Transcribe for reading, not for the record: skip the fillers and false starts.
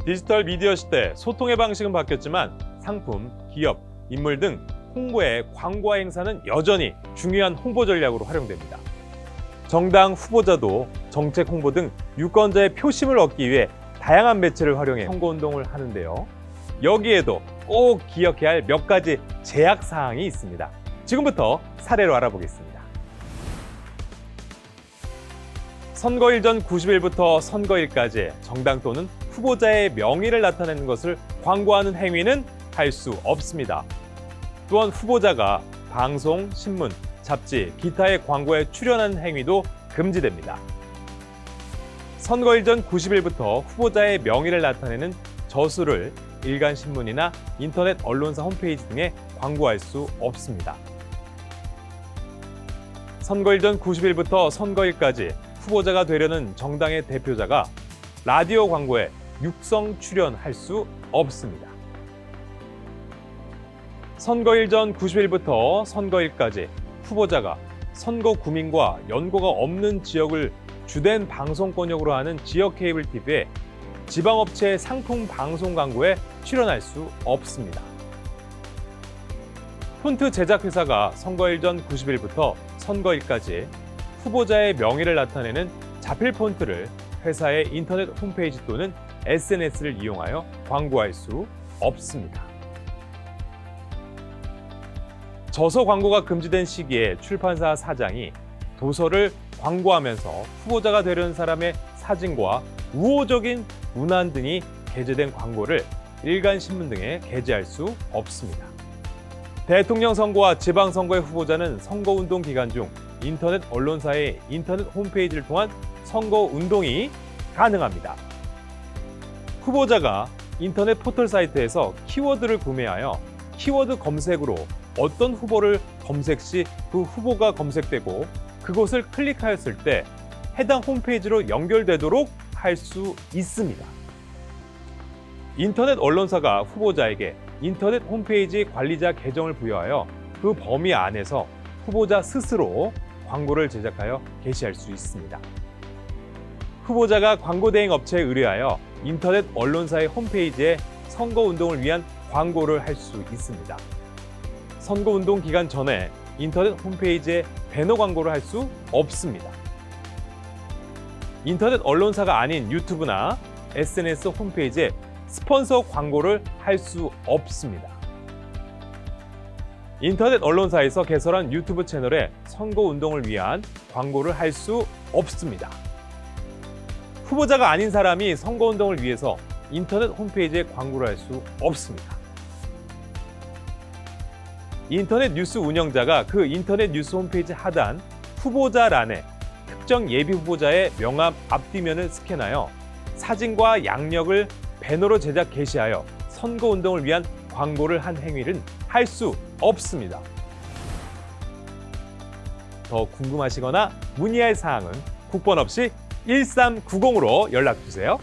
디지털 미디어 시대, 소통의 방식은 바뀌었지만 상품, 기업, 인물 등 홍보의 광고와 행사는 여전히 중요한 홍보 전략으로 활용됩니다. 정당 후보자도 정책 홍보 등 유권자의 표심을 얻기 위해 다양한 매체를 활용해 선거운동을 하는데요. 여기에도 꼭 기억해야 할 몇 가지 제약 사항이 있습니다. 지금부터 사례로 알아보겠습니다. 선거일 전 90일부터 선거일까지 정당 또는 후보자의 명의를 나타내는 것을 광고하는 행위는 할 수 없습니다. 또한 후보자가 방송, 신문, 잡지, 기타의 광고에 출연하는 행위도 금지됩니다. 선거일 전 90일부터 후보자의 명의를 나타내는 저수를 일간신문이나 인터넷 언론사 홈페이지 등에 광고할 수 없습니다. 선거일 전 90일부터 선거일까지 후보자가 되려는 정당의 대표자가 라디오 광고에 육성 출연할 수 없습니다. 선거일 전 90일부터 선거일까지 후보자가 선거 구민과 연고가 없는 지역을 주된 방송권역으로 하는 지역 케이블 TV에 지방업체 상품 방송 광고에 출연할 수 없습니다. 폰트 제작 회사가 선거일 전 90일부터 선거일까지 후보자의 명의를 나타내는 자필 폰트를 회사의 인터넷 홈페이지 또는 SNS를 이용하여 광고할 수 없습니다. 저서 광고가 금지된 시기에 출판사 사장이 도서를 광고하면서 후보자가 되려는 사람의 사진과 우호적인 문안 등이 게재된 광고를 일간신문 등에 게재할 수 없습니다. 대통령 선거와 지방선거의 후보자는 선거운동 기간 중 인터넷 언론사의 인터넷 홈페이지를 통한 선거운동이 가능합니다. 후보자가 인터넷 포털 사이트에서 키워드를 구매하여 키워드 검색으로 어떤 후보를 검색 시 그 후보가 검색되고 그곳을 클릭하였을 때 해당 홈페이지로 연결되도록 할 수 있습니다. 인터넷 언론사가 후보자에게 인터넷 홈페이지 관리자 계정을 부여하여 그 범위 안에서 후보자 스스로 광고를 제작하여 게시할 수 있습니다. 후보자가 광고 대행 업체에 의뢰하여 인터넷 언론사의 홈페이지에 선거운동을 위한 광고를 할 수 있습니다. 선거운동 기간 전에 인터넷 홈페이지에 배너 광고를 할 수 없습니다. 인터넷 언론사가 아닌 유튜브나 SNS 홈페이지에 스폰서 광고를 할 수 없습니다. 인터넷 언론사에서 개설한 유튜브 채널에 선거운동을 위한 광고를 할 수 없습니다. 후보자가 아닌 사람이 선거운동을 위해서 인터넷 홈페이지에 광고를 할 수 없습니다. 인터넷 뉴스 운영자가 그 인터넷 뉴스 홈페이지 하단 후보자란에 특정 예비 후보자의 명함 앞뒤면을 스캔하여 사진과 양력을 배너로 제작 게시하여 선거운동을 위한 광고를 한 행위는 할 수 없습니다. 더 궁금하시거나 문의할 사항은 국번 없이 1390으로 연락 주세요.